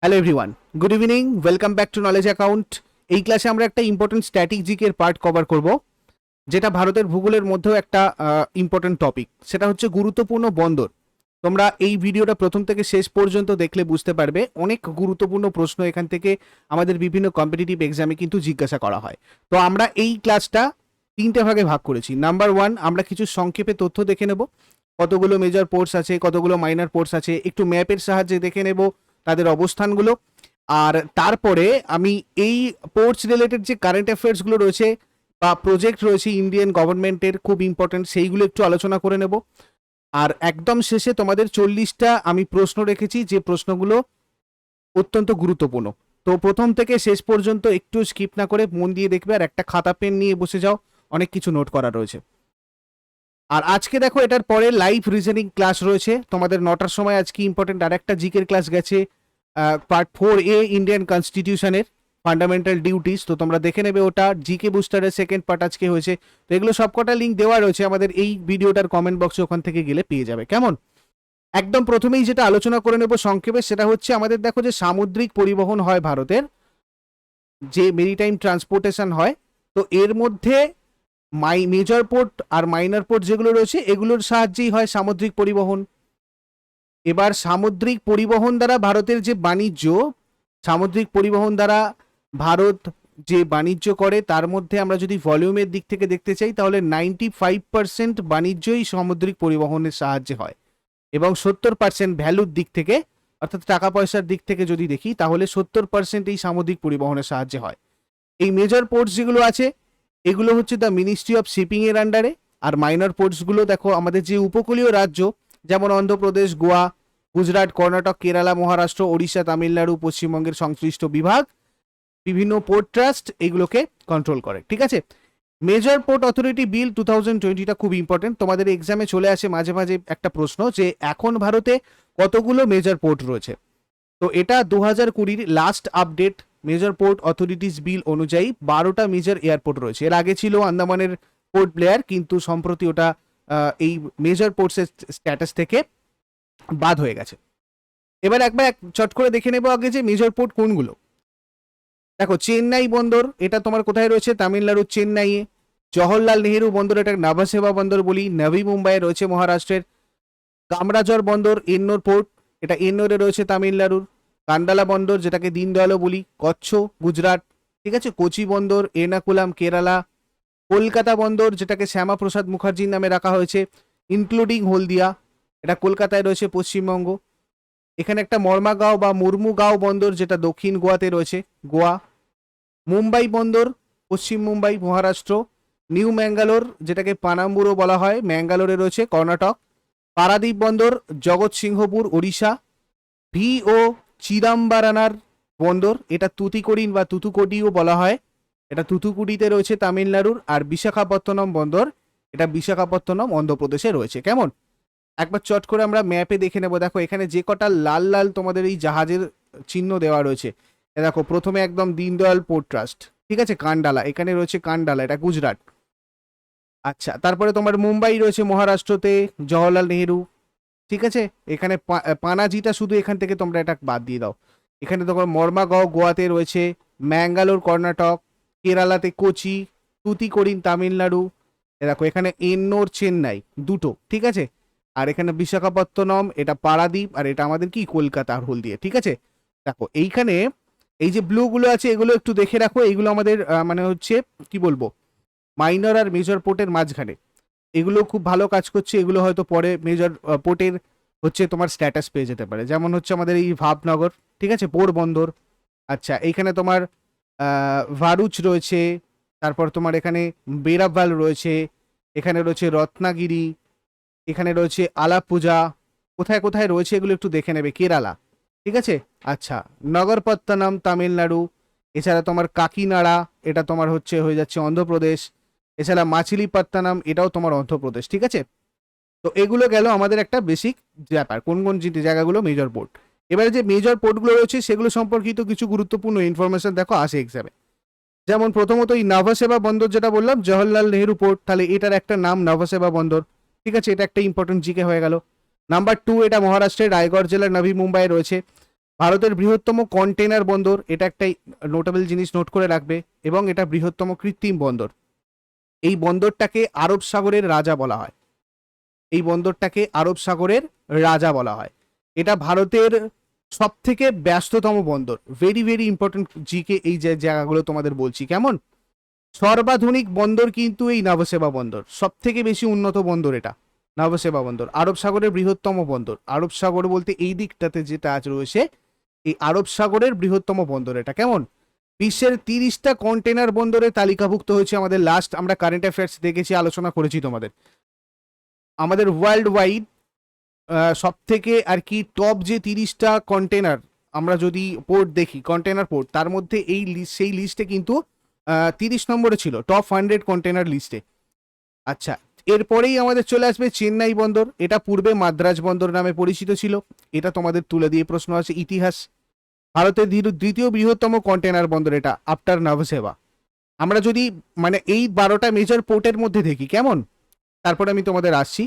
Hello everyone, good evening, welcome back to knowledge account. এই ক্লাসে আমরা একটা ইম্পর্টেন্ট স্ট্র্যাটেজিকের পার্ট কভার করব, যেটা ভারতের ভূগোলের মধ্যেও একটা ইম্পর্টেন্ট টপিক। সেটা হচ্ছে গুরুত্বপূর্ণ বন্দর। তোমরা এই ভিডিওটা প্রথম থেকে শেষ পর্যন্ত দেখলে বুঝতে পারবে অনেক গুরুত্বপূর্ণ প্রশ্ন এখান থেকে আমাদের বিভিন্ন কম্পিটিটিভ এক্সামে কিন্তু জিজ্ঞাসা করা হয়। তো আমরা এই ক্লাসটা তিনটে ভাগে ভাগ করেছি। নাম্বার ওয়ান, আমরা কিছু সংক্ষেপে তথ্য দেখে নেব, কতগুলো মেজর পোর্টস আছে, কতগুলো মাইনর পোর্টস আছে, একটু ম্যাপের সাহায্যে দেখে নেব তাদের অবস্থানগুলো। আর তারপরে আমি এই পোর্টস রিলেটেড যে কারেন্ট অ্যাফেয়ার্সগুলো রয়েছে বা প্রজেক্ট রয়েছে ইন্ডিয়ান গভর্নমেন্টের খুব ইম্পর্টেন্ট, সেইগুলো একটু আলোচনা করে নেব। আর একদম শেষে তোমাদের 40টা আমি প্রশ্ন রেখেছি, যে প্রশ্নগুলো অত্যন্ত গুরুত্বপূর্ণ। তো প্রথম থেকে শেষ পর্যন্ত একটু স্কিপ না করে মন দিয়ে দেখবে, আর একটা খাতা পেন নিয়ে বসে যাও, অনেক কিছু নোট করা রয়েছে। আর আজকে দেখো, এটার পরে লাইভ রিজনিং ক্লাস রয়েছে তোমাদের 9টার সময়। আজকে ইম্পর্টেন্ট আর একটা জিকের ক্লাস গেছে, পার্ট 4A ইন্ডিয়ান কনস্টিটিউশনের ফান্ডামেন্টাল ডিউটিস। তো তোমরা দেখে নেবে ওটা। জিকে বুস্টারের সেকেন্ড পার্ট আজকে হয়েছে। তো এগুলো সবকটা লিঙ্ক দেওয়া রয়েছে আমাদের এই ভিডিওটার কমেন্ট বক্সে, ওখান থেকে গেলে পেয়ে যাবে। কেমন? একদম প্রথমেই যেটা আলোচনা করে নেব সংক্ষেপে, সেটা হচ্ছে আমাদের দেখো যে সামুদ্রিক পরিবহন হয় ভারতের, যে মেরিটাইম ট্রান্সপোর্টেশন হয়। তো এর মধ্যে মেজর পোর্ট আর মাইনর পোর্ট যেগুলো রয়েছে, এগুলোর সাহায্যেই হয় সামুদ্রিক পরিবহন। এবার সামুদ্রিক পরিবহন দ্বারা ভারতের যে বাণিজ্য, সামুদ্রিক পরিবহন দ্বারা ভারত যে বাণিজ্য করে, তার মধ্যে আমরা যদি ভলিউমের দিক থেকে দেখতে চাই, তাহলে 95% বাণিজ্যই সামুদ্রিক পরিবহনের সাহায্যে হয়। এবং 70% ভ্যালুর দিক থেকে, অর্থাৎ টাকা পয়সার দিক থেকে যদি দেখি, তাহলে 70% এই সামুদ্রিক পরিবহনের সাহায্যে হয়। এই মেজর পোর্টস যেগুলো আছে, এগুলো হচ্ছে দ্য মিনিস্ট্রি অফ শিপিং এর আন্ডারে। আর মাইনর পোর্টসগুলো দেখো আমাদের যে উপকূলীয় রাজ্য, যেমন অন্ধ্রপ্রদেশ, গোয়া, গুজরাট, কর্ণাটক, কেরালা, মহারাষ্ট্র, ওড়িশা, তামিলনাড়ু, পশ্চিমবঙ্গের সংশ্লিষ্ট বিভাগ, বিভিন্ন পোর্ট ট্রাস্ট এগুলোকে কন্ট্রোল করে। ঠিক আছে? মেজর পোর্ট অথরিটি বিল 2020টা খুব ইম্পর্টেন্ট, তোমাদের এক্সামে চলে আসে মাঝে মাঝে একটা প্রশ্ন, যে এখন ভারতে কতগুলো মেজর পোর্ট রয়েছে। তো এটা 2020 last update major port authorities bill অনুযায়ী 12টা মেজর এয়ারপোর্ট রয়েছে। এর আগে ছিল আন্দামানের পোর্ট ব্লেয়ার, কিন্তু সম্প্রতি ওটা এই মেজর পোর্টসের স্ট্যাটাস থেকে বাদ হয়ে গেছে। এবার একবার চট করে দেখে নেবো আগে যে মেজর পোর্ট কোনগুলো। দেখো, চেন্নাই বন্দর, এটা তোমার কোথায় রয়েছে? তামিলনাড়ুর চেন্নাইয়ে। জওহরলাল নেহেরু বন্দর, এটা নাভাসেবা বন্দর বলি, নভি মুম্বাইয়ে রয়েছে মহারাষ্ট্রের। কামরাজর বন্দর, এন্নোর পোর্ট, এটা এন্নোরে রয়েছে তামিলনাড়ুর। কান্ডালা বন্দর, যেটাকে দীনদয়ালও বলি, কচ্ছ, গুজরাট। ঠিক আছে? কোচি বন্দর, এর্নাকুলাম, কেরালা। কলকাতা বন্দর, যেটাকে শ্যামাপ্রসাদ মুখার্জির নামে রাখা হয়েছে, ইনক্লুডিং হলদিয়া, এটা কলকাতায় রয়েছে, পশ্চিমবঙ্গ। এখানে একটা মর্মাগাঁও বা মুর্মুগাঁও বন্দর, যেটা দক্ষিণ গোয়াতে রয়েছে, গোয়া। মুম্বাই বন্দর, পশ্চিম মুম্বাই, মহারাষ্ট্র। নিউ ম্যাঙ্গালোর, যেটাকে পানাম্বুরও বলা হয়, ম্যাঙ্গালোরে রয়েছে, কর্ণাটক। পারাদ্বীপ বন্দর, জগৎসিংহপুর, ওড়িশা। ভি ও চিদাম্বারানার বন্দর, এটা তুতিকোরিন বা তুতুকুডিও বলা হয়, এটা তুতুকুডিতে রয়েছে, তামিলনাড়ুর। আর বিশাখাপত্তনম বন্দর, এটা বিশাখাপত্তনম, অন্ধ্রপ্রদেশে রয়েছে। কেমন? একবার চট করে আমরা ম্যাপে দেখে নেব। দেখো, এখানে যে কটা লাল লাল তোমাদের এই জাহাজের চিহ্ন দেওয়া রয়েছে, দেখো প্রথমে একদম দীনদয়াল পোর্ট ট্রাস্ট, ঠিক আছে, কান্ডালা, এখানে রয়েছে কান্ডালা, এটা গুজরাট। আচ্ছা, তারপরে তোমার মুম্বাই রয়েছে মহারাষ্ট্রতে, জওহরলাল নেহেরু। ঠিক আছে? এখানে পানাজিটা শুধু এখান থেকে তোমরা এটা বাদ দিয়ে দাও। এখানে তোমার মর্মাগাঁও গোয়াতে রয়েছে, ম্যাঙ্গালোর কর্ণাটক, কেরালাতে কোচি, তুতিকোরিন তামিলনাড়ু। দেখো এখানে এন্নোর চেন্নাই, দুটো। ঠিক আছে? আর এখানে বিশাখাপত্তনম, এটা পারাদ্বীপ, আর এটা আমাদের কি কলকাতা আর হলদিয়া। ঠিক আছে? দেখো এইখানে এই যে ব্লুগুলো আছে, এগুলো একটু দেখে রাখো। এইগুলো আমাদের মানে হচ্ছে কি বলবো, মাইনর আর মেজর পোর্টের মাঝখানে। এগুলো খুব ভালো কাজ করছে, এগুলো হয়তো পরে মেজর পোর্টের হচ্ছে তোমার স্ট্যাটাস পেয়ে যেতে পারে। যেমন হচ্ছে আমাদের এই ভাবনগর, ঠিক আছে, পোরবন্দর। আচ্ছা, এইখানে তোমার ভারুচ রয়েছে, তারপর তোমার এখানে বেরাভাল রয়েছে, এখানে রয়েছে রত্নাগিরি, এখানে রয়েছে আলাপুজা। কোথায় কোথায় রয়েছে এগুলো একটু দেখে নেবে। কেরালা। ঠিক আছে? আচ্ছা, নগরপত্তনম তামিলনাড়ু। এছাড়া তোমার কাকিনাড়া, এটা তোমার হচ্ছে হয়ে যাচ্ছে অন্ধ্রপ্রদেশ। এছাড়া মাছিলিপত্তনম, এটাও তোমার অন্ধ্রপ্রদেশ। ঠিক আছে? তো এগুলো গেল আমাদের একটা বেসিক ব্যাপার, কোন কোন জায়গাগুলো মেজর পোর্ট। এবারে যে মেজর পোর্টগুলো রয়েছে, সেগুলো সম্পর্কিত কিছু গুরুত্বপূর্ণ ইনফরমেশন দেখো আসে এক্সামে। যেমন প্রথমত এই নাভাসেবা বন্দর, যেটা বললাম জওহরলাল নেহেরু পোর্ট, তাহলে এটার একটা নাম নাভাসেবা বন্দর। ঠিক আছে? এটা একটা ইম্পর্টেন্ট জিকে হয়ে গেল। নাম্বার 2, এটা মহারাষ্ট্রের রায়গড় জেলার নভি মুম্বাই রয়েছে। ভারতের বৃহত্তম কন্টেনার বন্দর, এটা একটা নোটেবল জিনিস, নোট করে রাখবে। এবং এটা বৃহত্তম কৃত্রিম বন্দর। এই বন্দরটাকে আরব সাগরের রাজা বলা হয়। এই বন্দরটাকে আরব সাগরের রাজা বলা হয়। এটা ভারতের সব থেকে ব্যস্ততম বন্দর। ভেরি ভেরি ইম্পর্টেন্ট জিকে এই যে জায়গাগুলো তোমাদের বলছি, কেমন? সর্বাধুনিক বন্দর কিন্তু এই নবসেবা বন্দর, সব থেকে বেশি উন্নত বন্দর এটা নবসেবা বন্দর। আরব সাগরের বৃহত্তম বন্দর, আরব সাগর বলতে এই দিকটাতে যেটা আজ রয়েছে, এই আরব সাগরের বৃহত্তম বন্দর এটা, কেমন? বিশ্বের 30টা কন্টেনার বন্দরে তালিকাভুক্ত হয়েছে। আমাদের লাস্ট আমরা কারেন্ট অ্যাফেয়ার্স দেখেছি, আলোচনা করেছি তোমাদের। আমাদের ওয়ার্ল্ড ওয়াইড সব থেকে আর কি টপ যে 30টা কন্টেনার আমরা যদি পোর্ট দেখি, কন্টেনার পোর্ট, তার মধ্যে এই লিস্ট, সেই লিস্টে কিন্তু 30 নম্বরে ছিল, টপ 100 কন্টেনার লিস্টে। আচ্ছা, এরপরেই আমাদের চলে আসবে চেন্নাই বন্দর। এটা পূর্বে মাদ্রাজ বন্দর নামে পরিচিত ছিল। এটা তোমাদের তুলে দিয়ে প্রশ্ন আছে ইতিহাস। ভারতের দ্বিতীয় বৃহত্তম কন্টেনার বন্দর এটা, আফটার নভসেবা। আমরা যদি মানে এই 12টা মেজর পোর্টের মধ্যে দেখি, কেমন? তারপরে আমি তোমাদের আসছি।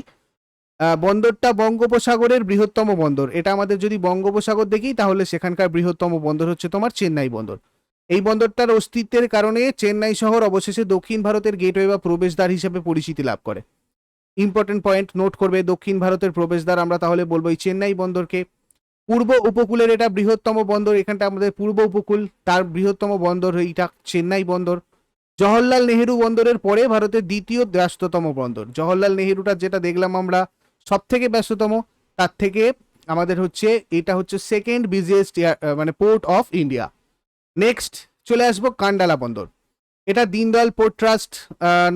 বন্দরটা বঙ্গোপসাগরের বৃহত্তম বন্দর। এটা আমাদের যদি বঙ্গোপসাগর দেখি, তাহলে সেখানকার বৃহত্তম বন্দর হচ্ছে তোমার চেন্নাই বন্দর। এই বন্দরটার অস্তিত্বের কারণে চেন্নাই শহর অবশেষে দক্ষিণ ভারতের গেটওয়ে বা প্রবেশদ্বার হিসেবে পরিচিতি লাভ করে। ইম্পর্টেন্ট পয়েন্ট নোট করবে, দক্ষিণ ভারতের প্রবেশদ্বার আমরা তাহলে বলবো এই চেন্নাই বন্দরকে। পূর্ব উপকূলের এটা বৃহত্তম বন্দর, এখানটা আমাদের পূর্ব উপকূল, তার বৃহত্তম বন্দর এইটা চেন্নাই বন্দর। জওহরলাল নেহেরু বন্দরের পরে ভারতের দ্বিতীয় ব্যস্ততম বন্দর। জওহরলাল নেহেরুটা যেটা দেখলাম আমরা সব থেকে ব্যস্ততম, তার থেকে আমাদের হচ্ছে এটা হচ্ছে সেকেন্ড বিজিয়েস্ট মানে পোর্ট অফ ইন্ডিয়া। নেক্সট চলে আসবো কান্ডালা বন্দর। এটা দীনদয়াল পোর্ট ট্রাস্ট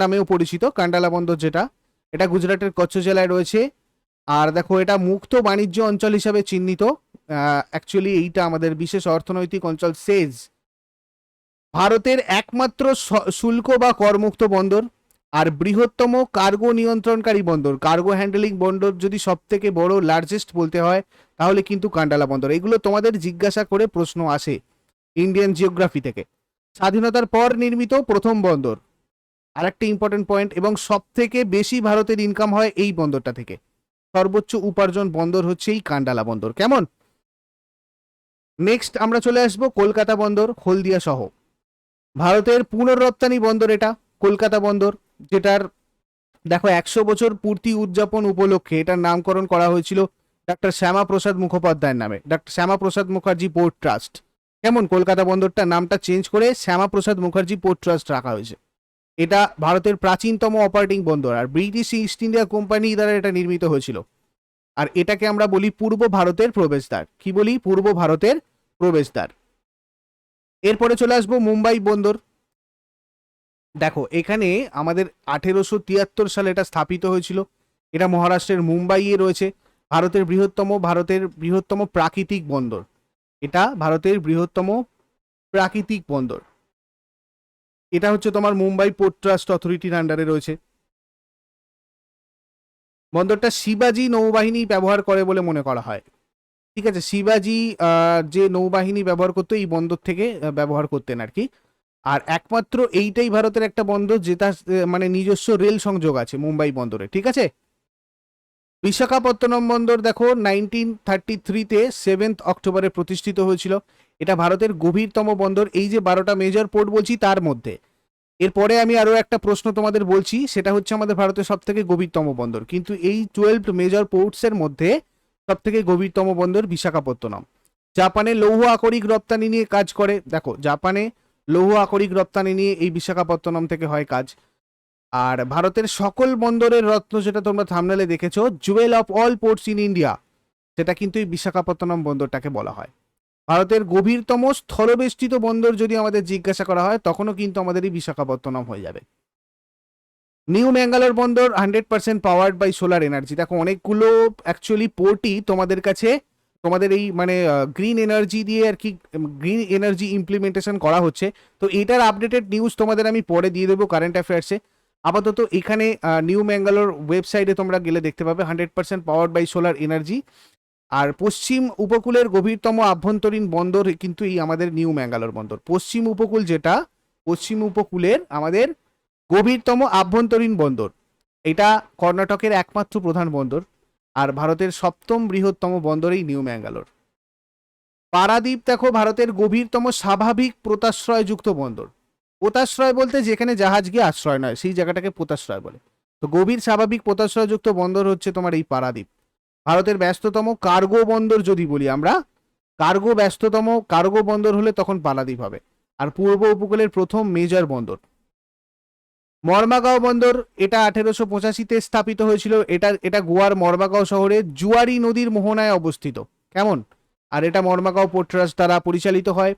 নামেও পরিচিত কান্ডালা বন্দর, যেটা এটা গুজরাটের কচ্ছ জেলায় রয়েছে। আর দেখো, এটা মুক্ত বাণিজ্য অঞ্চল হিসাবে চিহ্নিত। অ্যাকচুয়ালি এইটা আমাদের বিশেষ অর্থনৈতিক অঞ্চল সেজ। ভারতের একমাত্র শুল্ক বা করমুক্ত বন্দর আর বৃহত্তম কার্গো নিয়ন্ত্রণকারী বন্দর। কার্গো হ্যান্ডেলিং বন্দর যদি সব থেকে বড় লার্জেস্ট বলতে হয়, তাহলে কিন্তু কান্ডালা বন্দর। এগুলো তোমাদের জিজ্ঞাসা করে প্রশ্ন আসে ইন্ডিয়ান জিওগ্রাফি থেকে। স্বাধীনতার পর নির্মিত প্রথম বন্দর, আর একটা ইম্পর্টেন্ট পয়েন্ট, এবং সব থেকে বেশি ভারতের ইনকাম হয় এই বন্দরটা থেকে। সর্বোচ্চ উপার্জন বন্দর হচ্ছে এই কান্ডালা বন্দর, কেমন? নেক্সট আমরা চলে আসবো কলকাতা বন্দর, হলদিয়া সহ। ভারতের পুনর্রপ্তানি বন্দর এটা, কলকাতা বন্দর, যেটার দেখো 100 বছর পূর্তি উদযাপন উপলক্ষে এটার নামকরণ করা হয়েছিল ডক্টর শ্যামাপ্রসাদ মুখোপাধ্যায়ের নামে, doctor Shyamaprasad Mukherjee port trust. কেমন? কলকাতা বন্দরটার নামটা চেঞ্জ করে শ্যামাপ্রসাদ মুখার্জি পোর্ট ট্রাস্ট রাখা হয়েছে। এটা ভারতের প্রাচীনতম অপারেটিং বন্দর, আর ব্রিটিশ ইস্ট ইন্ডিয়া কোম্পানি দ্বারা এটা নির্মিত হয়েছিল। আর এটাকে আমরা বলি পূর্ব ভারতের প্রবেশদ্বার। কি বলি? পূর্ব ভারতের প্রবেশদ্বার। এরপরে চলে আসবো মুম্বাই বন্দর। দেখো, এখানে আমাদের 1873 সালে এটা স্থাপিত হয়েছিল। এটা মহারাষ্ট্রের মুম্বাইয়ে রয়েছে। ভারতের বৃহত্তম প্রাকৃতিক বন্দর। এটা ভারতের বৃহত্তম প্রাকৃতিক বন্দর। এটা হচ্ছে তোমার মুম্বাই পোর্ট ট্রাস্ট অথরিটির আন্ডারে রয়েছে। বন্দরটা শিবাজি নৌবাহিনী ব্যবহার করে বলে মনে করা হয়। ঠিক আছে, শিবাজি যে নৌবাহিনী ব্যবহার করতো এই বন্দর থেকে ব্যবহার করতেন আর কি। আর একমাত্র এইটাই ভারতের একটা বন্দর যেটা মানে নিজস্ব রেল সংযোগ আছে মুম্বাই বন্দরে। ঠিক আছে। বিশাখাপত্তনম বন্দর দেখো 1933-তে 7 অক্টোবরে প্রতিষ্ঠিত হয়েছিল। এটা ভারতের গভীরতম বন্দর। এই যে 12টা মেজর পোর্ট বলছি তার মধ্যে, এরপরে আমি আরো একটা প্রশ্ন তোমাদের বলছি, সেটা হচ্ছে আমাদের ভারতের সব থেকে গভীরতম বন্দর। কিন্তু এই 12 মেজর পোর্টস এর মধ্যে সব থেকে গভীরতম বন্দর বিশাখাপত্তনম। জাপানে লৌহ আকরিক রপ্তানি নিয়ে কাজ করে। দেখো, জাপানে লৌহ আকরিক রপ্তানি নিয়ে এই বিশাখাপত্তনম থেকে হয় কাজ। আর ভারতের সকল বন্দরের রত্ন, যেটা তোমরা থাম্বনেলে দেখেছো, Jewel of all ports in India, সেটা কিন্তু এই বিশাখাপত্তনম বন্দরটাকে বলা হয়। ভারতের গভীরতম স্থলবেষ্টিত বন্দর যদি আমাদের জিজ্ঞাসা করা হয়, তখনও কিন্তু আমাদের এই বিশাখাপত্তনম হয়ে যাবে। নিউ ম্যাঙ্গালোর বন্দর 100% পাওয়ার্ড বাই সোলার এনার্জি। দেখো, অনেকগুলো অ্যাকচুয়ালি পোর্টই তোমাদের কাছে তোমাদের এই মানে গ্রিন এনার্জি দিয়ে আর কি, গ্রিন এনার্জি ইমপ্লিমেন্টেশন করা হচ্ছে। তো এটার আপডেটেড নিউজ তোমাদের আমি পরে দিয়ে দেবো কারেন্ট অ্যাফেয়ার্সে। আপাতত এখানে নিউ ম্যাঙ্গালোর ওয়েবসাইটে তোমরা গেলে দেখতে পাবে 100% পাওয়ার্ড বাই সোলার এনার্জি। আর পশ্চিম উপকূলের গভীরতম আভ্যন্তরীণ বন্দর কিন্তু এই আমাদের নিউ ম্যাঙ্গালোর বন্দর। পশ্চিম উপকূল, যেটা পশ্চিম উপকূলের আমাদের গভীরতম আভ্যন্তরীণ বন্দর, এটা কর্ণাটকের একমাত্র প্রধান বন্দর। আর ভারতের 7ম বৃহত্তম বন্দর এই নিউ ম্যাঙ্গালোর। পারাদ্বীপ দেখো ভারতের গভীরতম স্বাভাবিক পোতাশ্রয়যুক্ত বন্দর। পোতাশ্রয় বলতে যেখানে জাহাজ গিয়ে আশ্রয় নয় সেই জায়গাটাকে পোতাশ্রয় বলে। তো গভীর স্বাভাবিক পোতাশ্রয়যুক্ত বন্দর হচ্ছে তোমার এই পারাদ্বীপ। ভারতের ব্যস্ততম কার্গো বন্দর যদি বলি আমরা, ব্যস্ততম কার্গো বন্দর হলে তখন পারাদ্বীপ হবে। আর পূর্ব উপকূলের প্রথম মেজর বন্দর মর্মাগাঁও বন্দর, এটা 1885-তে স্থাপিত হয়েছিল। এটা গোয়ার মর্মাগাঁও শহরে জুয়ারি নদীর মোহনায় অবস্থিত। কেমন? আর এটা মর্মাগাঁও পোর্ট ট্রাস্ট দ্বারা পরিচালিত হয়।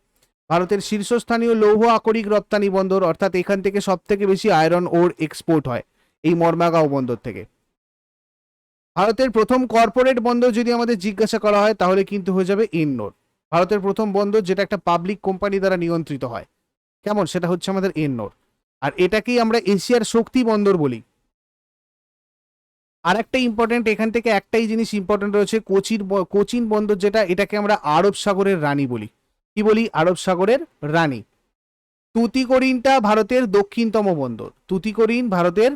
ভারতের শীর্ষস্থানীয় লৌহ আকরিক রপ্তানি বন্দর, অর্থাৎ এখান থেকে সব থেকে বেশি আয়রন ওর এক্সপোর্ট হয় এই মর্মাগাঁও বন্দর থেকে। ভারতের প্রথম কর্পোরেট বন্দর যদি আমাদের জিজ্ঞাসা করা হয় তাহলে কিন্তু হয়ে যাবে এন্নোর। ভারতের প্রথম বন্দর যেটা একটা পাবলিক কোম্পানি দ্বারা নিয়ন্ত্রিত হয়, কেমন, সেটা হচ্ছে আমাদের এন্নোর। আর এটাকেই আমরা এশিয়ার শক্তি বন্দর বলি। আর একটা ইম্পর্টেন্ট, এখান থেকে একটাই জিনিস ইম্পর্টেন্ট রয়েছে, কোচিন বন্দর যেটা, এটাকে আমরা আরব সাগরের রানী বলি। কি বলি? আরব সাগরের রানী। তুতিকোরিনটা ভারতের দক্ষিণতম বন্দর। তুতিকোরিন ভারতের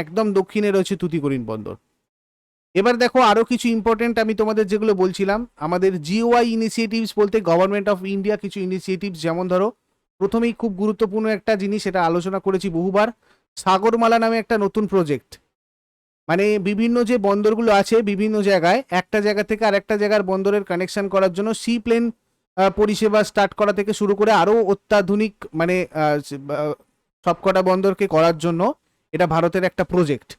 একদম দক্ষিণে রয়েছে তুতিকোরিন বন্দর। এবার দেখো আরো কিছু ইম্পর্টেন্ট আমি তোমাদের যেগুলো বলছিলাম, আমাদের জিওআই ইনিশিয়েটিভস বলতে গভর্নমেন্ট অফ ইন্ডিয়া কিছু ইনিশিয়েটিভস, যেমন ধরো প্রথমেই খুব গুরুত্বপূর্ণ একটা জিনিস, এটা আলোচনা করেছি বহুবার, সাগরমালা নামে একটা নতুন প্রজেক্ট। মানে বিভিন্ন যে বন্দরগুলো আছে বিভিন্ন জায়গায়, একটা জায়গা থেকে আরেকটা জায়গার বন্দরের কানেকশন করার জন্য সি প্লেন পরিষেবা স্টার্ট করা থেকে শুরু করে আরো অত্যাধুনিক মানে সবকটা বন্দরকে করার জন্য এটা ভারতের একটা প্রজেক্ট।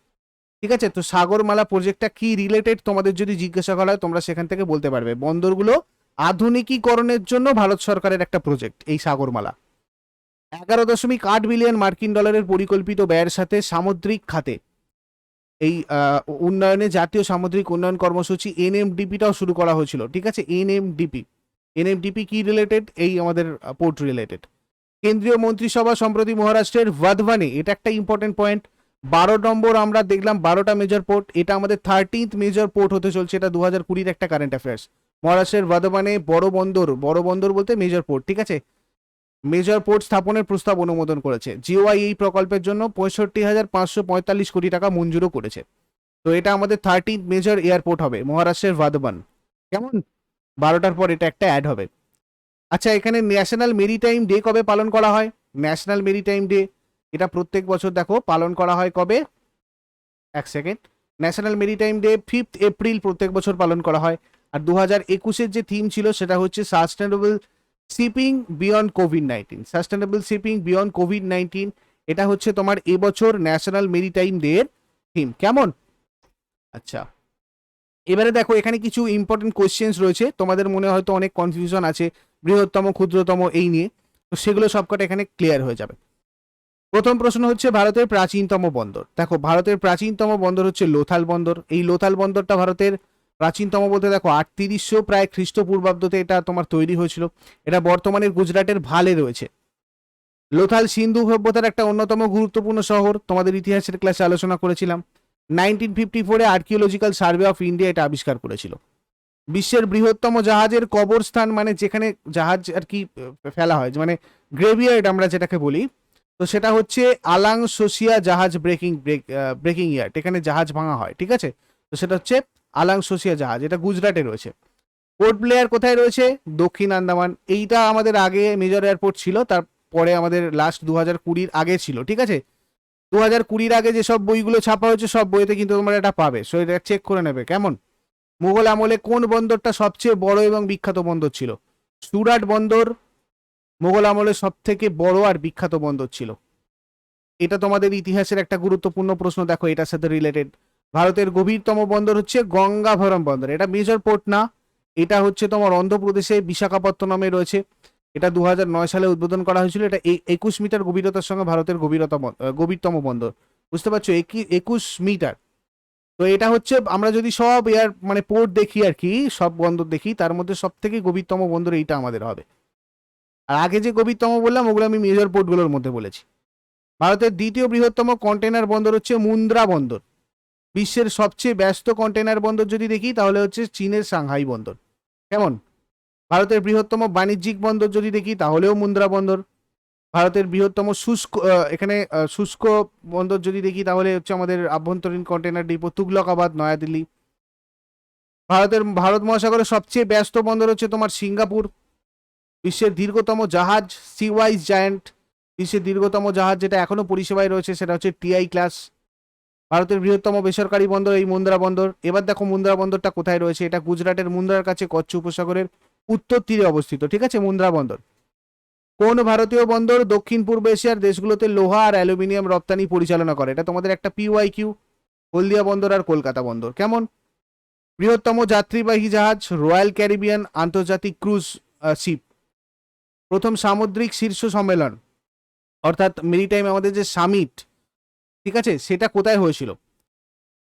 ঠিক আছে, তো সাগরমালা প্রজেক্টটা কি রিলেটেড তোমাদের যদি জিজ্ঞাসা করা হয় তোমরা সেখান থেকে বলতে পারবে। বন্দরগুলো আধুনিকীকরণের জন্য ভারত সরকারের একটা প্রজেক্ট এই সাগরমালা। 11.8 বিলিয়ন মার্কিন ডলারের পরিকল্পিত ব্যয়ের সাথে সামুদ্রিক খাতে এই উন্নয়নে জাতীয় সামুদ্রিক উন্নয়ন কর্মসূচি এনএমডিপিটাও শুরু করা হয়েছিল। ঠিক আছে, এনএমডিপি কি রিলেটেড? এই আমাদের পোর্ট রিলেটেড। কেন্দ্রীয় মন্ত্রিসভা সম্প্রতি মহারাষ্ট্রের ওয়াধবানে, এটা একটা ইম্পর্টেন্ট পয়েন্ট, 12 নম্বর আমরা দেখলাম 12টা মেজর পোর্ট, এটা আমাদের 13th মেজর পোর্ট হতে চলছে। এটা 2020-র একটা কারেন্ট অ্যাফেয়ার্স। মহারাষ্ট্রের ওয়াধবানে বড় বন্দর বলতে মেজর পোর্ট। ঠিক আছে, মেজর পোর্ট স্থাপনের প্রস্তাব অনুমোদন করেছে। জিওআই এই প্রকল্পের জন্য 65,545 কোটি টাকা মঞ্জুরও করেছে। তো এটা আমাদের 13th মেজর এয়ারপোর্ট হবে মহারাষ্ট্রের ভাদবান। কেমন? 12টার পর এটা একটা অ্যাড হবে। আচ্ছা, এখানে ন্যাশনাল মেরিটাইম ডে কবে পালন করা হয়? ন্যাশনাল মেরিটাইম ডে এটা প্রত্যেক বছর দেখো পালন করা হয় কবে, এক second, national maritime day 5th April প্রত্যেক বছর পালন করা হয়। আর 2021-এর যে থিম ছিল সেটা হচ্ছে sustainable shipping beyond COVID-19. Sustainable shipping beyond COVID-19 এটা হচ্ছে তোমার এবছর ন্যাশনাল মেরিটাইম ডে এর থিম। কেমন? আচ্ছা, এবারে দেখো এখানে কিছু ইম্পর্টেন্ট কোয়েশ্চেন্স রয়েছে, তোমাদের মনে হয়তো অনেক কনফিউশন আছে বৃহত্তম ক্ষুদ্রতম এই নিয়ে, তো সেগুলো সবকটা এখানে ক্লিয়ার হয়ে যাবে। প্রথম প্রশ্ন হচ্ছে ভারতের প্রাচীনতম বন্দর। দেখো ভারতের প্রাচীনতম বন্দর হচ্ছে লোথাল বন্দর। এই লোথাল বন্দরটা ভারতের প্রাচীনতম বলতে দেখো 3800 প্রায় খ্রিস্টপূর্বাব্দতে এটা তোমার তৈরি হয়েছিল। এটা বর্তমানে গুজরাটের ভালে রয়েছে। লোথাল সিন্ধু সভ্যতার একটা অন্যতম গুরুত্বপূর্ণ শহর, তোমাদের ইতিহাসের ক্লাসে আলোচনা করেছিলাম। 1954-এ আর্কিওলজিক্যাল সার্ভে অফ ইন্ডিয়া এটা আবিষ্কার করেছিল। বিশ্বের বৃহত্তম জাহাজের কবরস্থান, মানে যেখানে জাহাজ আর কি ফেলা হয়, মানে গ্রেভিয়ার্ড আমরা যেটাকে বলি, তো সেটা হচ্ছে আলাং সোসিয়া জাহাজ ব্রেকিং ইয়ার্ড, এখানে জাহাজ ভাঙা হয়। ঠিক আছে, তো সেটা হচ্ছে আলাং সোসিয়া জাহাজ, এটা গুজরাটে রয়েছে। পোর্ট ব্লেয়ার কোথায় রয়েছে? দক্ষিণ আন্দামান। এইটা আমাদের আগে মেজর এয়ারপোর্ট ছিল, তারপরে আমাদের লাস্ট 2020-র আগে ছিল। ঠিক আছে, 2020-র আগে যেসব বইগুলো ছাপা হয়েছে সব বইতে কিন্তু তোমরা এটা পাবে, সো এটা চেক করে নেবে। কেমন? মুঘল আমলে কোন বন্দরটা সবচেয়ে বড় এবং বিখ্যাত বন্দর ছিল? সুরাট বন্দর মুঘল আমলে সব থেকে বড় আর বিখ্যাত বন্দর ছিল। এটা তোমাদের ইতিহাসের একটা গুরুত্বপূর্ণ প্রশ্ন, দেখো এটার সাথে রিলেটেড। ভারতের গভীরতম বন্দর হচ্ছে গঙ্গাভরম বন্দর। এটা মেজর পোর্ট না, এটা হচ্ছে তোমার অন্ধ্রপ্রদেশে বিশাখাপত্তনমে রয়েছে। এটা 2009 সালে উদ্বোধন করা হয়েছিল। এটা 21 মিটার গভীরতার সঙ্গে ভারতের গভীরতম বন্দর। বুঝতে পারছো? 21 মিটার। তো এটা হচ্ছে আমরা যদি সব এয়ার মানে পোর্ট দেখি আর কি, সব বন্দর দেখি, তার মধ্যে সব থেকে গভীরতম বন্দর এইটা আমাদের হবে। আর আগে যে গভীরতম বললাম ওগুলো আমি মেজর পোর্টগুলোর মধ্যে বলেছি। ভারতের দ্বিতীয় বৃহত্তম কন্টেনার বন্দর হচ্ছে মুন্দ্রা বন্দর। বিশ্বের সবচেয়ে ব্যস্ত কন্টেনার বন্দর যদি দেখি তাহলে হচ্ছে চীনের সাংহাই বন্দর। কেমন? ভারতের বৃহত্তম বাণিজ্যিক বন্দর যদি দেখি তাহলেও মুন্দ্রা বন্দর। ভারতের বৃহত্তম এখানে শুষ্ক বন্দর যদি দেখি তাহলে হচ্ছে আমাদের আভ্যন্তরীণ কন্টেনার ডিপো তুগলকাবাদ, নয়াদিল্লি। ভারত মহাসাগরের সবচেয়ে ব্যস্ত বন্দর হচ্ছে তোমার সিঙ্গাপুর। বিশ্বের দীর্ঘতম জাহাজ সিওয়াইজ জায়ান্ট, বিশ্বের দীর্ঘতম জাহাজ যেটা এখনো পরিষেবায় রয়েছে সেটা হচ্ছে টিআই ক্লাস। ভারতের বৃহত্তম বেসরকারি বন্দর এই মুন্দ্রা বন্দর। এবার দেখো মুন্দ্রা বন্দরটা কোথায় রয়েছে, এটা গুজরাটের মুন্দ্রার কাছে কচ্ছ উপসাগরের উত্তর তীরে অবস্থিত, ঠিক আছে মুন্দ্রা বন্দর। কোন ভারতীয় বন্দর দক্ষিণ পূর্ব এশিয়ার দেশগুলোতে লোহা আর অ্যালুমিনিয়াম রপ্তানি পরিচালনা করে? এটা তোমাদের একটা PYQ। হলদিয়া বন্দর আর কলকাতা বন্দর। কেমন? বৃহত্তম যাত্রীবাহী জাহাজ রয়্যাল ক্যারিবিয়ান আন্তর্জাতিক ক্রুজ শিপ। প্রথম সামুদ্রিক শীর্ষ সম্মেলন অর্থাৎ মেরিটাইম আমাদের যে সামিট, ঠিক আছে, সেটা কোথায় হয়েছিল,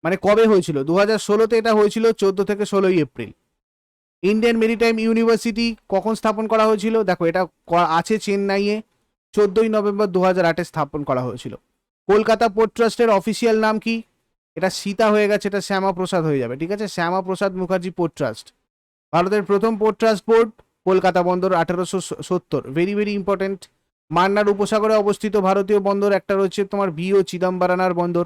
মানে কবে হয়েছিল? 2016-তে এটা হয়েছিল, 14 থেকে 16 এপ্রিল। ইন্ডিয়ান মেরিটাইম ইউনিভার্সিটি কখন স্থাপন করা হয়েছিল? দেখো এটা আছে চেন্নাইয়ে, 14 নভেম্বর 2008-এ স্থাপন করা হয়েছিল। কলকাতা পোর্ট ট্রাস্টের অফিসিয়াল নাম কি? এটা সীতা হয়ে গেছে, এটা শ্যামাপ্রসাদ হয়ে যাবে, ঠিক আছে, শ্যামাপ্রসাদ মুখার্জি পোর্ট ট্রাস্ট। ভারতের প্রথম পোর্ট ট্রাস্ট বোর্ড কলকাতা বন্দর 1870, ভেরি ভেরি ইম্পর্টেন্ট। মান্নার উপসাগরে অবস্থিত ভারতীয় বন্দর একটা রয়েছে তোমার BO চিদম্বরনার বন্দর।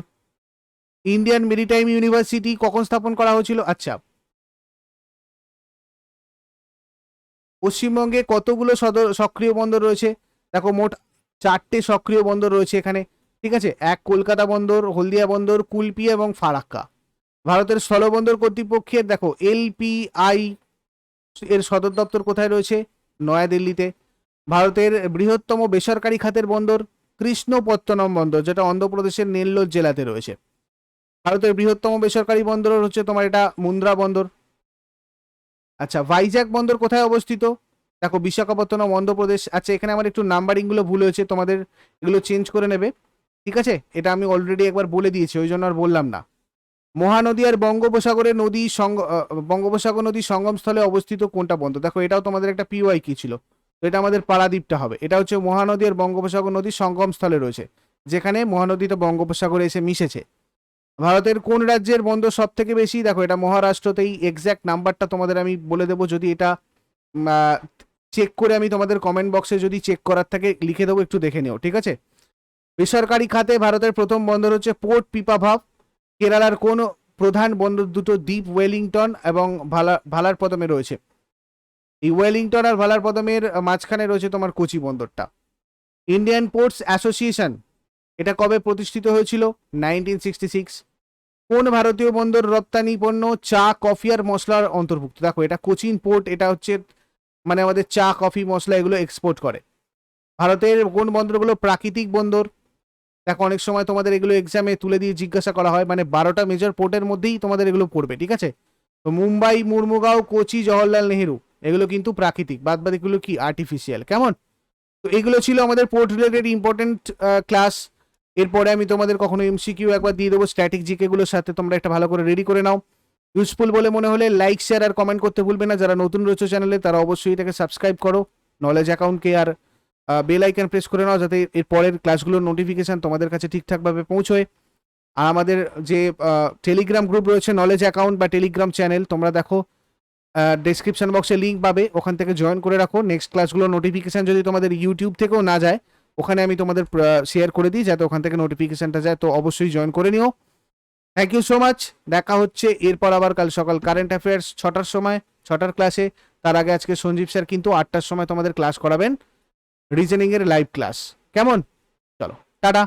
ইন্ডিয়ান মেরিটাইম ইউনিভার্সিটি কখন স্থাপন করা হয়েছিল? আচ্ছা, পশ্চিমবঙ্গে কতগুলো সক্রিয় বন্দর রয়েছে? দেখো মোট 4টে সক্রিয় বন্দর রয়েছে এখানে, ঠিক আছে, এক কলকাতা বন্দর, হলদিয়া বন্দর, কুলপিয়া এবং ফারাক্কা। ভারতের স্থলবন্দর কর্তৃপক্ষের দেখো LPI এর সদর দপ্তর কোথায় রয়েছে? নয়াদিল্লিতে। ভারতের বৃহত্তম বেসরকারি খাতের বন্দর কৃষ্ণপত্তনম বন্দর, যেটা অন্ধ্রপ্রদেশের নেল্লোর জেলাতে রয়েছে। ভারতের বৃহত্তম বেসরকারি বন্দর হচ্ছে তোমার এটা মুন্দ্রা বন্দর। আচ্ছা, ভাইজ্যাক বন্দর কোথায় অবস্থিত? দেখো বিশাখাপত্তনম অন্ধ্রপ্রদেশ। আচ্ছা, এখানে আমার একটু নাম্বারিংগুলো ভুল হয়েছে, তোমাদের এগুলো চেঞ্জ করে নেবে, ঠিক আছে, এটা আমি অলরেডি একবার বলে দিয়েছি, ওই জন্য আর বললাম না। মহানদী আর বঙ্গোপসাগরের বঙ্গোপসাগর নদীর সঙ্গমস্থলে অবস্থিত কোনটা বন্দর? দেখো এটাও তোমাদের একটা PYQ ছিল, তো এটা আমাদের পারাদ্বীপটা হবে। এটা হচ্ছে মহানদী আর বঙ্গোপসাগর নদীর সঙ্গমস্থলে রয়েছে, যেখানে মহানদীটা বঙ্গোপসাগরে এসে মিশেছে। ভারতের কোন রাজ্যের বন্দর সব থেকে বেশি? দেখো এটা মহারাষ্ট্রতেই, এক্স্যাক্ট নাম্বারটা তোমাদের আমি বলে দেবো, যদি এটা চেক করে আমি তোমাদের কমেন্ট বক্সে যদি চেক করার থাকে লিখে দেবো, একটু দেখে নিও, ঠিক আছে। বেসরকারি খাতে ভারতের প্রথম বন্দর হচ্ছে পোর্ট পিপাভাভ। কেরালার কোন প্রধান বন্দর দুটো দ্বীপ ওয়েলিংটন এবং ভালারপদমে রয়েছে? এই ওয়েলিংটন আর ভালারপদমের মাঝখানে রয়েছে তোমার কোচি বন্দরটা। ইন্ডিয়ান পোর্টস অ্যাসোসিয়েশন এটা কবে প্রতিষ্ঠিত হয়েছিল? 1966। কোন ভারতীয় বন্দর রপ্তানি পণ্য চা, কফি আর মশলার অন্তর্ভুক্ত? দেখো এটা কোচিন পোর্ট, এটা হচ্ছে মানে আমাদের চা, কফি, মশলা এগুলো এক্সপোর্ট করে। ভারতের কোন বন্দরগুলো প্রাকৃতিক বন্দর? দেখো অনেক সময় তোমাদের এগুলো এক্সামে তুলে দিয়ে জিজ্ঞাসা করা হয়, মানে 12টা মেজর পোর্টের মধ্যেই তোমাদের এগুলো পড়বে, ঠিক আছে। তো মুম্বাই, মুর্মুগাঁও, কোচি, জওহরলাল নেহেরু এগুলো কিন্তু প্রাকৃতিক, বাদবাকিগুলো কি আর্টিফিশিয়াল। কেমন? তো এগুলো ছিল আমাদের পোর্ট রিলেটেড ইম্পর্টেন্ট ক্লাস। এরপরে আমি তোমাদের কখনো MCQ একবার দিয়ে দেবো স্ট্যাটিক জিকেগুলোর সাথে, তোমরা একটা ভালো করে রেডি করে নাও। ইউজফুল বলে মনে হলে লাইক, শেয়ার আর কমেন্ট করতে ভুলবে না। যারা নতুন রয়েছে চ্যানেলে তারা অবশ্যই এটাকে সাবস্ক্রাইব করো, নলেজ অ্যাকাউন্টকে, আর বেল আইকন প্রেস করে নাও যাতে এর পরের ক্লাসগুলোর নোটিফিকেশন তোমাদের কাছে ঠিকঠাকভাবে পৌঁছয়। আর আমাদের যে টেলিগ্রাম গ্রুপ রয়েছে নলেজ অ্যাকাউন্ট বা টেলিগ্রাম চ্যানেল, তোমরা দেখো ডেসক্রিপশন বক্সে লিঙ্ক পাবে, ওখান থেকে জয়েন করে রাখো। নেক্সট ক্লাসগুলোর নোটিফিকেশান যদি তোমাদের ইউটিউব থেকেও না যায়, ওখানে আমি তোমাদের শেয়ার করে দিই যাতে ওখান থেকে নোটিফিকেশানটা যায়, তো অবশ্যই জয়েন করে নিও। Thank you so much. দেখা হচ্ছে এরপর আবার কাল সকাল কারেন্ট অ্যাফেয়ার্স 6টার সময়, 6টার ক্লাসে। তার আগে আজকে সঞ্জীব স্যার কিন্তু 8টার সময় তোমাদের ক্লাস করাবেন, রিজনিংয়ের লাইভ ক্লাস। কেমন? চলো টাটা।